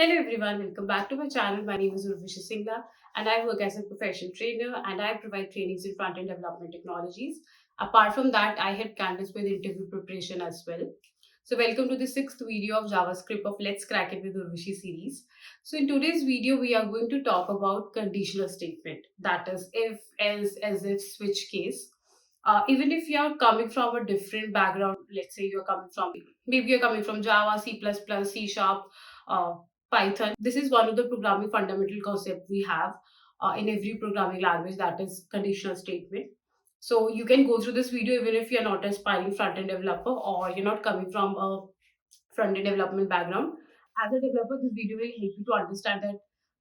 Hello everyone, welcome back to my channel. My name is Urvashi and I work as a professional trainer and I provide trainings in front-end development technologies. Apart from that, I help candidates with interview preparation as well. So welcome to the sixth video of JavaScript of Let's Crack It with Urvashi series. So in today's video, we are going to talk about conditional statement, that is if, else, as if, switch case. Even if you are coming from a different background, let's say you're coming from Java, C++, C Sharp, uh, Python. This is one of the programming fundamental concept we have in every programming language, that is conditional statement. So you can go through this video even if you're not an aspiring front-end developer or you're not coming from a front-end development background. As a developer, this video will help you to understand that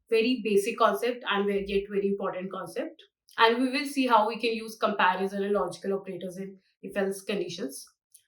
very basic concept and yet very important concept. And we will see how we can use comparison and logical operators in if-else conditions.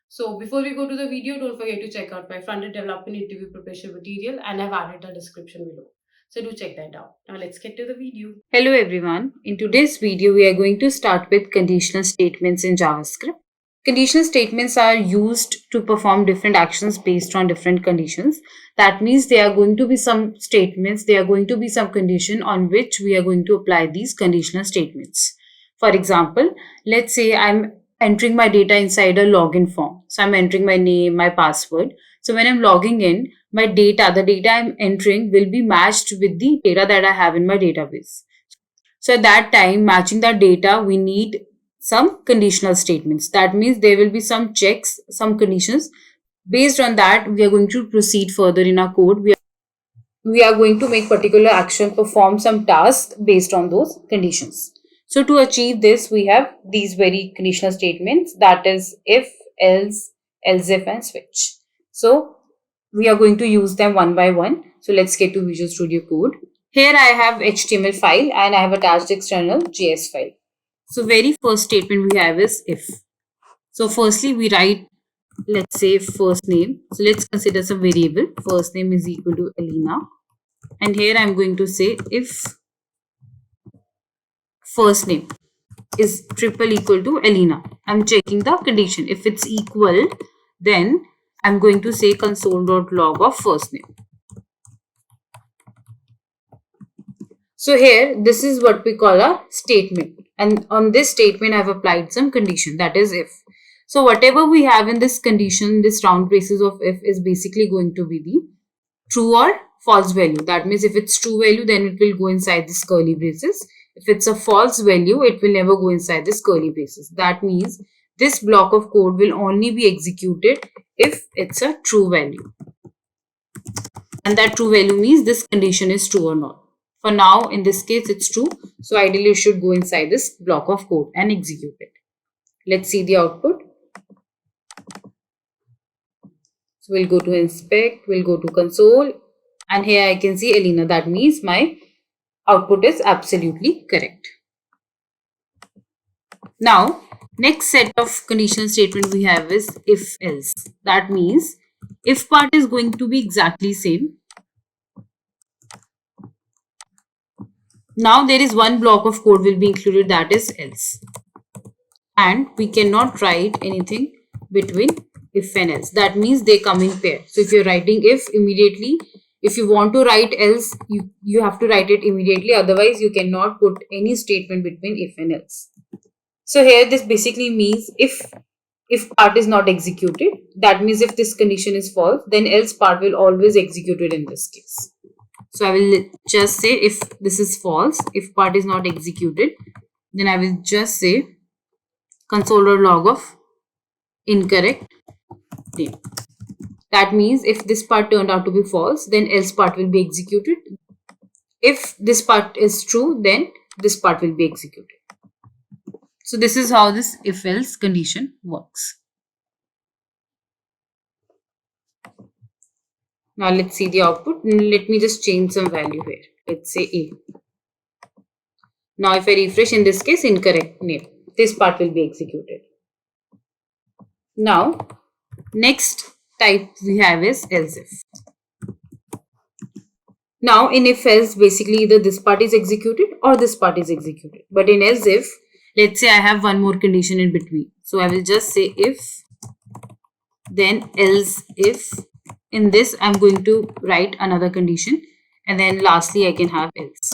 So before we go to the video, don't forget to check out my front-end development interview preparation material, and I've added a description below. So do check that out. Now let's get to the video. Hello everyone. In today's video, we are going to start with conditional statements in JavaScript. Conditional statements are used to perform different actions based on different conditions. That means there are going to be some statements, there are going to be some condition on which we are going to apply these conditional statements. For example, let's say I'm entering my data inside a login form. So I'm entering my name, my password. So when I'm logging in, my data, the data I'm entering will be matched with the data that I have in my database. So at that time, matching that data, we need some conditional statements. That means there will be some checks, some conditions. Based on that, we are going to proceed further in our code. We are going to make particular action, perform some task based on those conditions. So to achieve this, we have these very conditional statements, that is if, else, else if, and switch. So we are going to use them one by one. So let's get to Visual Studio Code. Here I have HTML file and I have attached external JS file. So very first statement we have is if. So firstly we write, let's say first name. So let's consider some variable. First name is equal to Elena. And here I'm going to say if first name is triple equal to Elena. I'm checking the condition. If it's equal, then I'm going to say console.log of first name. So here, this is what we call a statement. And on this statement, I've applied some condition, that is if. So whatever we have in this condition, this round braces of if is basically going to be the true or false value. That means if it's true value, then it will go inside this curly braces. If it's a false value, it will never go inside this curly braces. That means this block of code will only be executed if it's a true value. And that true value means this condition is true or not. For now, in this case, it's true. So ideally, it should go inside this block of code and execute it. Let's see the output. So we'll go to inspect, we'll go to console. And here I can see Elena. That means my output is absolutely correct. Now, next set of conditional statement we have is if else. That means if part is going to be exactly same. Now there is one block of code will be included, that is else. And we cannot write anything between if and else. That means they come in pair. So if you're writing if immediately, if you want to write else, you have to write it immediately. Otherwise, you cannot put any statement between if and else. So here this basically means if part is not executed, that means if this condition is false, then else part will always execute it in this case. So I will just say if this is false, if part is not executed, then I will just say console.log of incorrect name. That means if this part turned out to be false, then else part will be executed. If this part is true, then this part will be executed. So this is how this if else condition works. Now let's see the output. Let me just change some value here. Let's say A. Now if I refresh, in this case, incorrect name. This part will be executed. Now, next type we have is else if. Now in if else, basically either this part is executed or this part is executed. But in else if, let's say I have one more condition in between. So I will just say if, then else if In this, I'm going to write another condition, and then lastly, I can have else.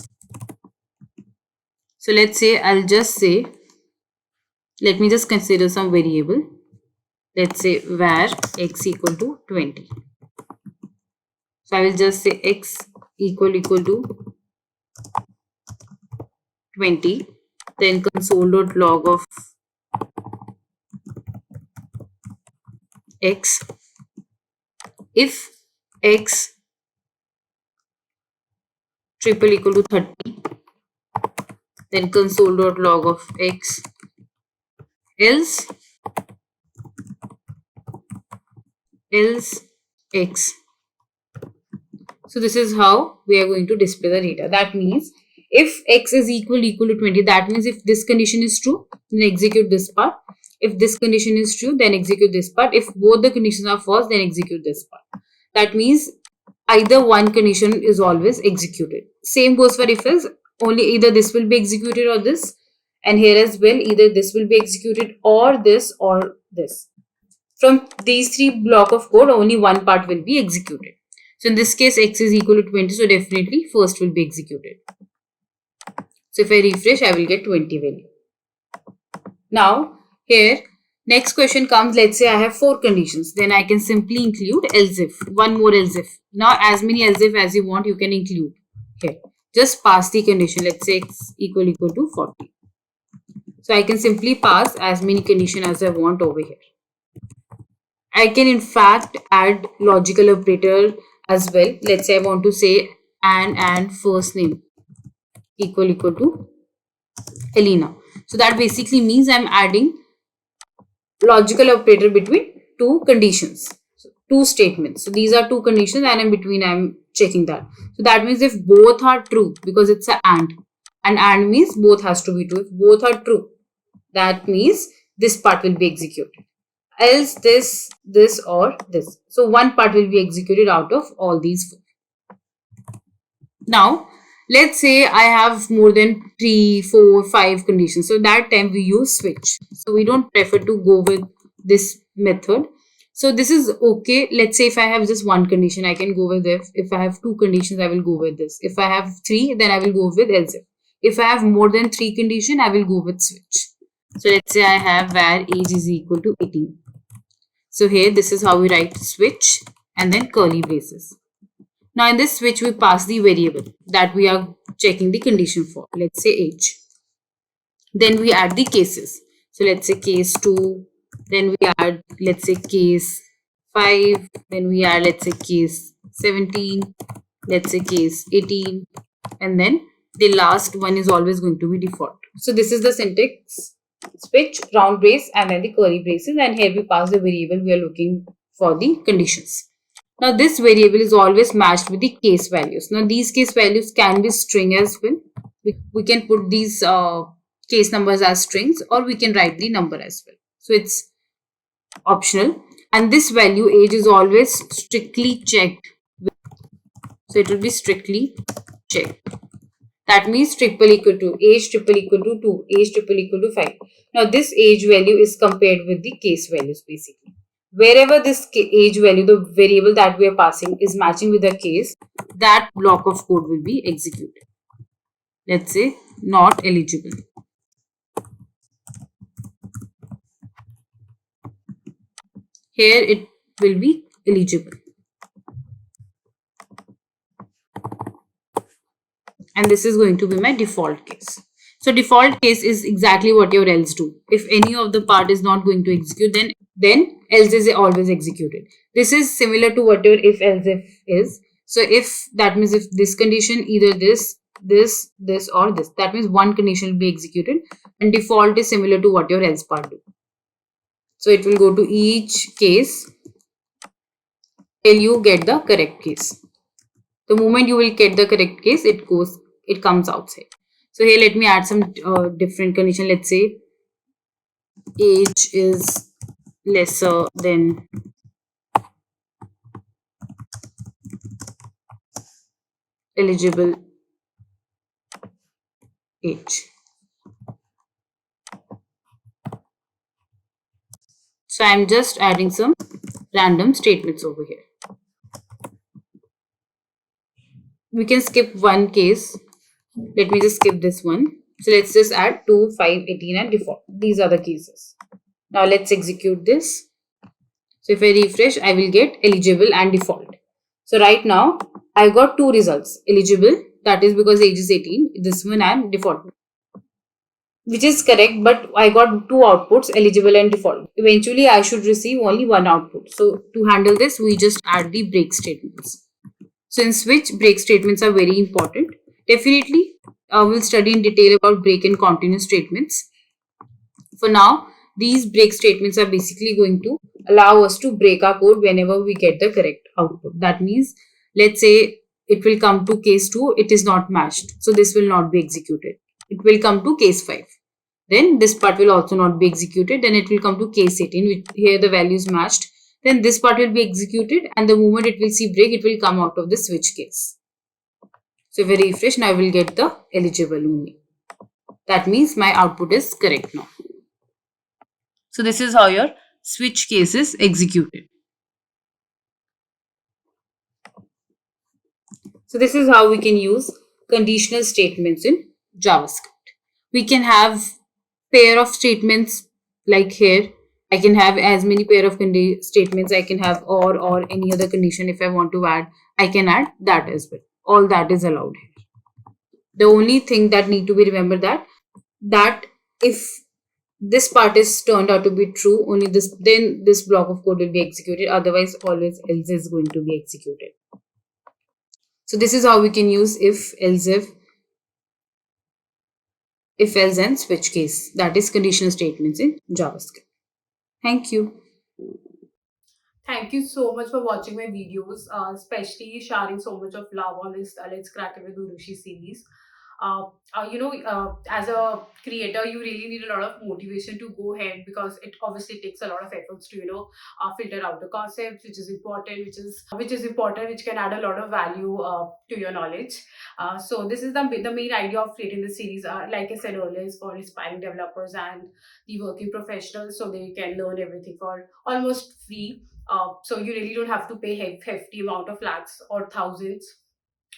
So let's say I'll just say, let me just consider some variable. Let's say var x equal to 20. So I will just say x equal to 20. Then console.log of x. If x triple equal to 30, then console.log of x. Else x. So this is how we are going to display the data. That means if x is equal to 20, that means if this condition is true, then execute this part. If this condition is true, then execute this part. If both the conditions are false, then execute this part. That means either one condition is always executed. Same goes for if else, only either this will be executed or this. And here as well, either this will be executed or this or this. From these three block of code, only one part will be executed. So in this case, x is equal to 20. So definitely first will be executed. So if I refresh, I will get 20 value. Now here, next question comes. Let's say I have 4 conditions. Then I can simply include else if. One more else if. Now as many else if as you want, you can include here. Just pass the condition. Let's say x equal to 40. So I can simply pass as many conditions as I want over here. I can in fact add logical operator as well. Let's say I want to say and first name equal to Elena. So that basically means I'm adding logical operator between two conditions, so two statements. So these are two conditions, and in between I'm checking that. So that means if both are true, because it's a and means both has to be true. If both are true, that means this part will be executed. Else this or this. So one part will be executed out of all these 4. Now let's say I have more than 3, 4, 5 conditions. So that time we use switch. So we don't prefer to go with this method. So this is okay. Let's say if I have just one condition, I can go with if I have 2 conditions, I will go with this. If I have 3, then I will go with else if I have more than 3 conditions, I will go with switch. So let's say I have var age is equal to 18. So here this is how we write switch and then curly braces. Now in this switch we pass the variable that we are checking the condition for. Let's say age. Then we add the cases. So let's say case 2. Then we add let's say case 5. Then we add let's say case 17. Let's say case 18. And then the last one is always going to be default. So this is the syntax: switch, round brace, and then the curly braces. And here we pass the variable we are looking for the conditions. Now this variable is always matched with the case values. Now these case values can be string as well. We can put these case numbers as strings, or we can write the number as well. So it's optional. And this value age is always strictly checked. So it will be strictly checked. That means triple equal to age triple equal to 2, age triple equal to 5. Now this age value is compared with the case values basically. Wherever this age value, the variable that we are passing, is matching with the case, that block of code will be executed. Let's say not eligible. Here it will be eligible. And this is going to be my default case. So default case is exactly what your else do. If any of the part is not going to execute, then else is always executed. This is similar to what your if else if is. So if that means if this condition, either this or this, that means one condition will be executed, and default is similar to what your else part do. So it will go to each case till you get the correct case. The moment you will get the correct case, it comes outside. So here let me add some different condition. Let's say age is lesser than eligible age. So I'm just adding some random statements over here. we can skip one case. Let me just skip this one. So let's just add 2, 5, 18, and default. These are the cases. Now let's execute this. So if I refresh, I will get eligible and default. So right now, I got two results. Eligible, that is because age is 18, this one, and default, which is correct, but I got two outputs, eligible and default. Eventually, I should receive only one output. So to handle this, we just add the break statements. So in switch, break statements are very important. Definitely, we'll study in detail about break and continue statements. For now, these break statements are basically going to allow us to break our code whenever we get the correct output. That means, let's say it will come to case 2, it is not matched. So this will not be executed. It will come to case 5. Then this part will also not be executed. Then it will come to case 18, which here the value is matched. Then this part will be executed, and the moment it will see break, it will come out of the switch case. So if I refresh, now I will get the eligible only. That means my output is correct now. So this is how your switch case is executed. So this is how we can use conditional statements in JavaScript. We can have pair of statements like here. I can have as many pair of statements. I can have or any other condition. If I want to add, I can add that as well. All that is allowed here. The only thing that need to be remembered that if this part is turned out to be true, only this then this block of code will be executed. Otherwise, always else is going to be executed. So this is how we can use if else and switch case, that is conditional statements in JavaScript. Thank you. Thank you so much for watching my videos, especially sharing so much of love on this Let's Crack It with Urvashi series. As a creator, you really need a lot of motivation to go ahead, because it obviously takes a lot of efforts to filter out the concepts, which is important, which can add a lot of value to your knowledge. So this is the main idea of creating the series. Like I said earlier, is for inspiring developers and the working professionals, so they can learn everything for almost free. So you really don't have to pay hefty amount of lakhs or thousands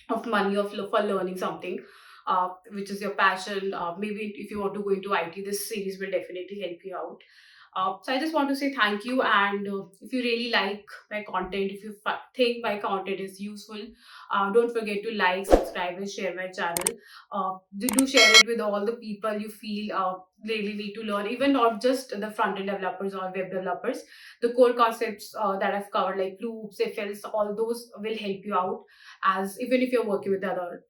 of money for learning something which is your passion. Maybe if you want to go into IT, this series will definitely help you out. So I just want to say thank you, and if you really like my content, if you think my content is useful, don't forget to like, subscribe, and share my channel. Do share it with all the people you feel really need to learn, even not just the front end developers or web developers. The core concepts that I've covered, like loops, if else, all those will help you out, as even if you're working with other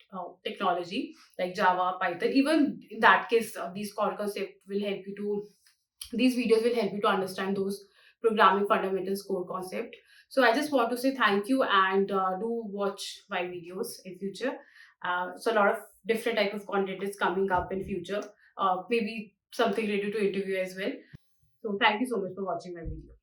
technology like Java, Python. Even in that case, these core concepts will help you to these videos will help you to understand those programming fundamentals, core concept. So I just want to say thank you, and do watch my videos in future. So a lot of different type of content is coming up in future. Maybe something related to interview as well. So thank you so much for watching my video.